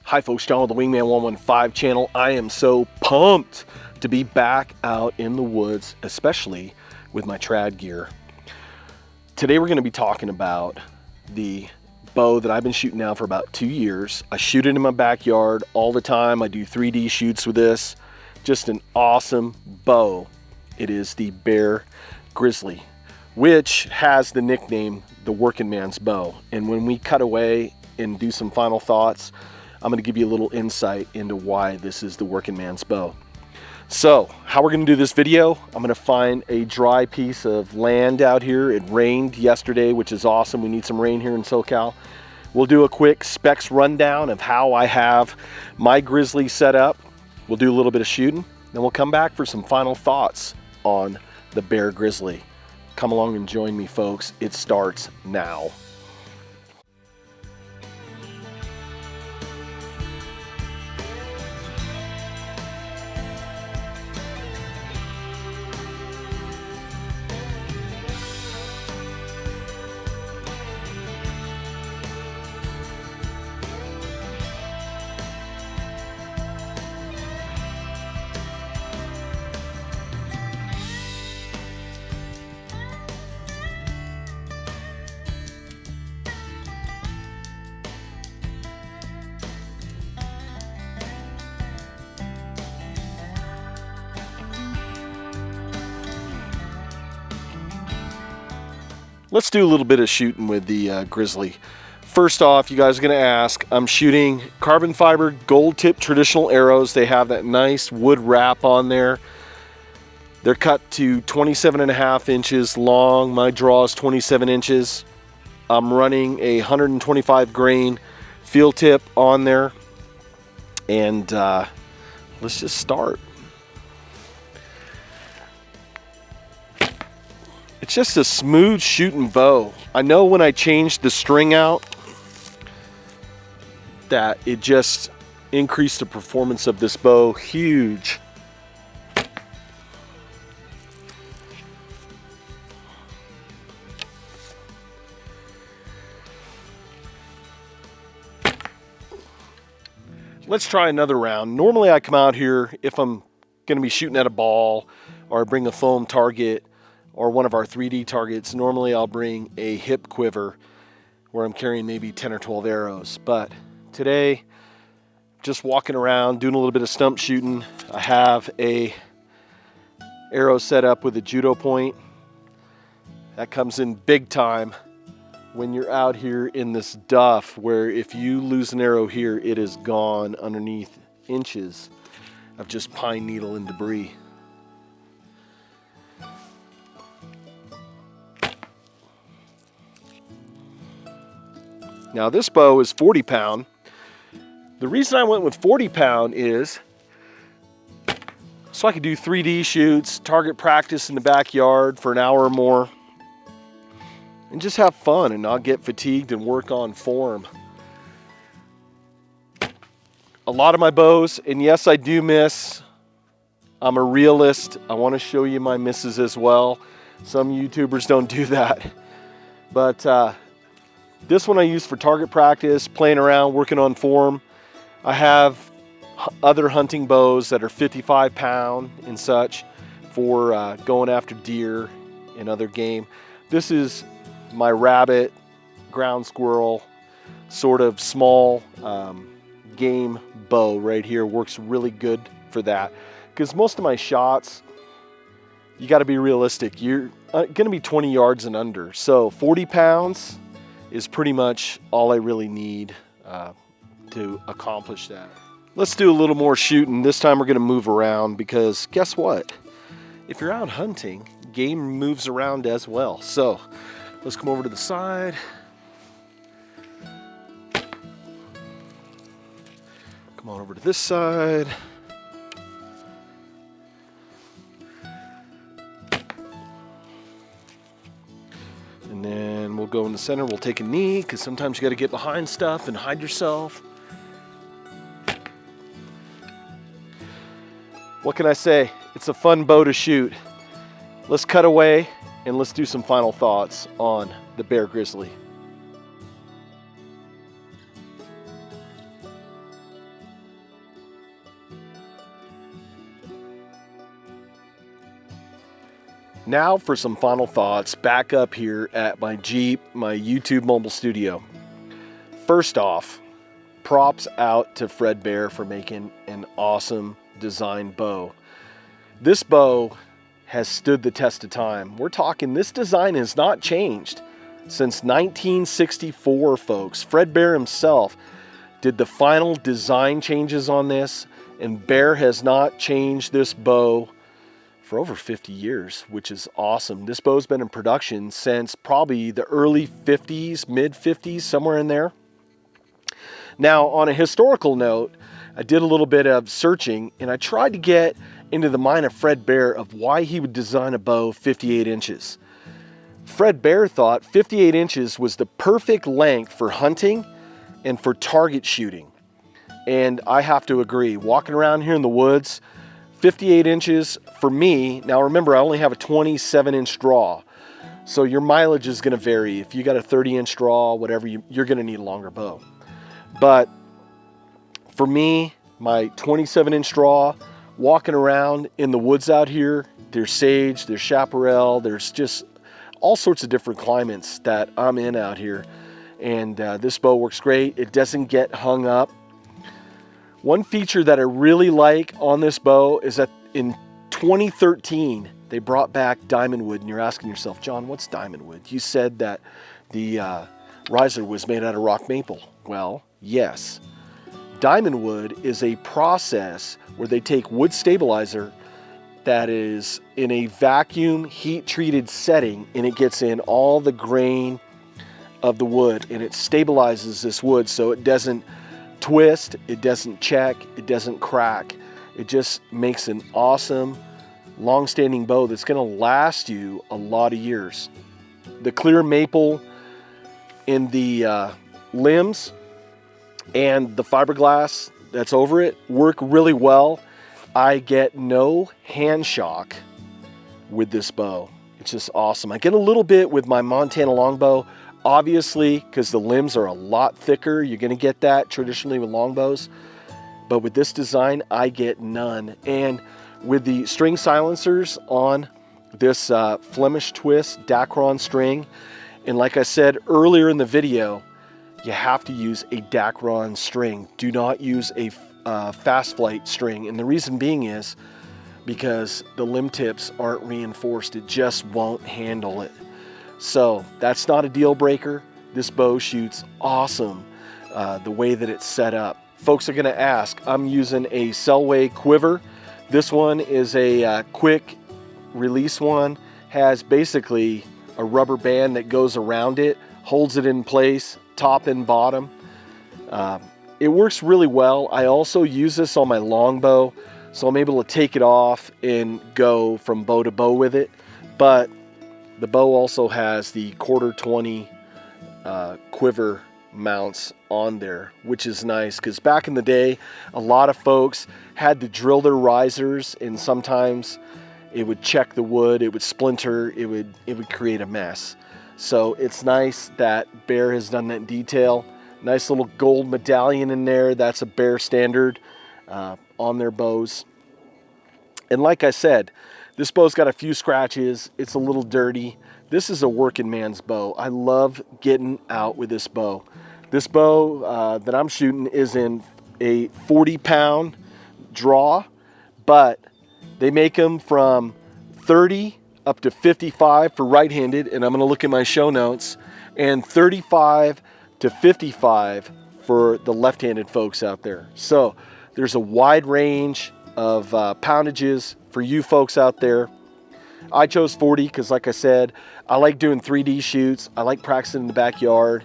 Hi folks, John with the Wingman 115 channel. I am so pumped to be back out in the woods, especially with my trad gear. Today we're going to be talking about the bow that I've been shooting now for about 2 years. I shoot it in my backyard all the time. I do 3D shoots with this. Just an awesome bow. It is the Bear Grizzly, which has the nickname the working man's bow. And when we cut away and do some final thoughts, I'm going to give you a little insight into why this is the working man's bow. So how we're going to do this video, I'm going to find a dry piece of land out here. It rained yesterday, which is awesome. We need some rain here in SoCal. We'll do a quick specs rundown of how I have my Grizzly set up. We'll do a little bit of shooting, then we'll come back for some final thoughts on the Bear Grizzly. Come along and join me, folks. It starts now. Let's do a little bit of shooting with the Grizzly. First off, you guys are going to ask, I'm shooting carbon fiber gold tip traditional arrows. They have that nice wood wrap on there. They're cut to 27.5 inches long. My draw is 27 inches. I'm running a 125 grain field tip on there. And let's just start. It's just a smooth shooting bow. I know when I changed the string out that it just increased the performance of this bow huge. Let's try another round. Normally I come out here if I'm going to be shooting at a ball or I bring a foam target or one of our 3D targets. Normally I'll bring a hip quiver where I'm carrying maybe 10 or 12 arrows. But today, just walking around, doing a little bit of stump shooting. I have a arrow set up with a judo point. That comes in big time when you're out here in this duff where if you lose an arrow here, it is gone underneath inches of just pine needle and debris. Now this bow is 40 pound. The reason I went with 40 pound is so I could do 3D shoots, target practice in the backyard for an hour or more, and just have fun and not get fatigued and work on form. A lot of my bows, and yes, I do miss. I'm a realist. I want to show you my misses as well. Some YouTubers don't do that. But this one I use for target practice, playing around, working on form. I have other hunting bows that are 55 pound and such for going after deer and other game. This is my rabbit, ground squirrel, sort of small game bow right here. Works really good for that. Because most of my shots, you got to be realistic. You're going to be 20 yards and under. So 40 pounds is pretty much all I really need to accomplish that. Let's do a little more shooting. This time we're going to move around because guess what? If you're out hunting, game moves around as well. So let's come over to the side. Come on over to this side. And then we'll go in the center. We'll take a knee because sometimes you got to get behind stuff and hide yourself. What can I say? It's a fun bow to shoot. Let's cut away and let's do some final thoughts on the Bear Grizzly. Now for some final thoughts back up here at my Jeep, my YouTube mobile studio. First off, props out to Fred Bear for making an awesome design bow. This bow has stood the test of time. We're talking, this design has not changed since 1964, folks. Fred Bear himself did the final design changes on this, and Bear has not changed this bow for over 50 years, which is awesome. This bow's been in production since probably the early 50s, mid 50s, somewhere in there. Now, on a historical note, I did a little bit of searching, and I tried to get into the mind of Fred Bear of why he would design a bow 58 inches. Fred Bear thought 58 inches was the perfect length for hunting and for target shooting. And I have to agree, walking around here in the woods, 58 inches for me, now remember I only have a 27-inch draw, so your mileage is gonna vary. If you got a 30-inch draw, whatever, you're gonna need a longer bow. But for me, my 27-inch draw, walking around in the woods out here, there's sage, there's chaparral, there's just all sorts of different climates that I'm in out here. And this bow works great. It doesn't get hung up. One feature that I really like on this bow is that in 2013, they brought back Dymondwood. And you're asking yourself, John, what's Dymondwood? You said that the riser was made out of rock maple. Well, yes. Dymondwood is a process where they take wood stabilizer that is in a vacuum heat treated setting, and it gets in all the grain of the wood, and it stabilizes this wood so it doesn't twist, it doesn't check, it doesn't crack. It just makes an awesome long-standing bow that's going to last you a lot of years. The clear maple in the limbs and the fiberglass that's over it work really well. I get no hand shock with this bow. It's just awesome. I get a little bit with my Montana longbow, obviously, because the limbs are a lot thicker. You're going to get that traditionally with longbows. But with this design, I get none. And with the string silencers on this Flemish twist Dacron string, and like I said earlier in the video, you have to use a Dacron string. Do not use a fast flight string. And the reason being is because the limb tips aren't reinforced. It just won't handle it. So that's not a deal breaker. This bow shoots awesome the way that it's set up. Folks are going to ask, I'm using a Selway Quiver. This one is a quick release one. Has basically a rubber band that goes around it, holds it in place, top and bottom. It works really well. I also use this on my longbow, so I'm able to take it off and go from bow to bow with it. But the bow also has the 1/4-20 quiver mounts on there, which is nice because back in the day, a lot of folks had to drill their risers, and sometimes it would check the wood, it would splinter, it would create a mess. So it's nice that Bear has done that detail. Nice little gold medallion in there. That's a Bear standard on their bows. And like I said, this bow's got a few scratches. It's a little dirty. This is a working man's bow. I love getting out with this bow. This bow that I'm shooting is in a 40-pound draw, but they make them from 30 up to 55 for right-handed, and I'm going to look at my show notes, and 35 to 55 for the left-handed folks out there. So there's a wide range of poundages for you folks out there. I chose 40 because, like I said, I like doing 3D shoots. I like practicing in the backyard,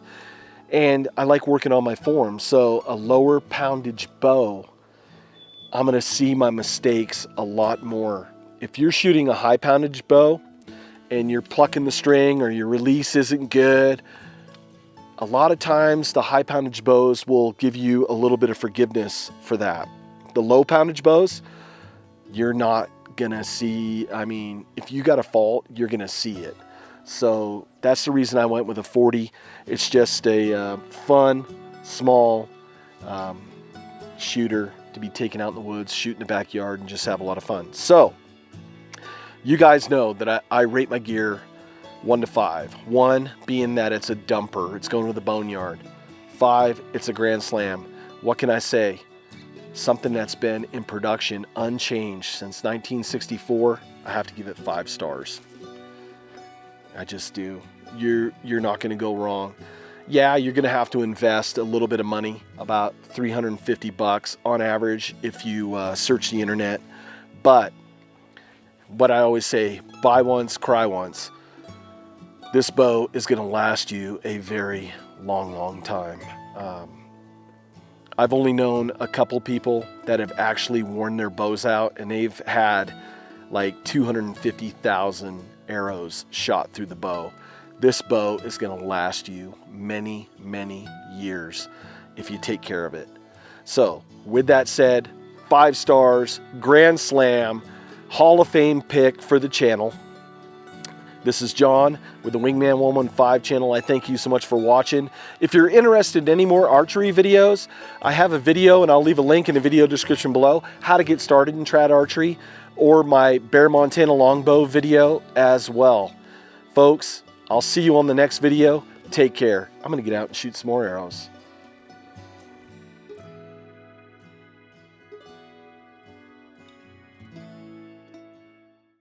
and I like working on my form. So a lower poundage bow, I'm going to see my mistakes a lot more. If you're shooting a high poundage bow and you're plucking the string or your release isn't good, a lot of times the high poundage bows will give you a little bit of forgiveness for that. The low poundage bows, you're not gonna see, I mean, if you got a fault, you're gonna see it. So that's the reason I went with a 40. It's just a fun, small shooter to be taken out in the woods, shoot in the backyard, and just have a lot of fun. So You guys know that I rate my gear 1 to 5. 1 being that it's a dumper, it's going to the boneyard. 5, it's a Grand Slam. What can I say? Something that's been in production unchanged since 1964, I have to give it 5 stars. I just do. You're not going to go wrong. Yeah, you're going to have to invest a little bit of money, about $350 on average if you search the internet. But what I always say, buy once, cry once. This bow is going to last you a very long time. I've only known a couple people that have actually worn their bows out, and they've had like 250,000 arrows shot through the bow. This bow is going to last you many years if you take care of it. So with that said, 5 stars, Grand Slam, Hall of Fame pick for the channel. This is John with the Wingman 115 channel. I thank you so much for watching. If you're interested in any more archery videos, I have a video, and I'll leave a link in the video description below, how to get started in trad archery, or my Bear Montana longbow video as well. Folks, I'll see you on the next video. Take care. I'm going to get out and shoot some more arrows.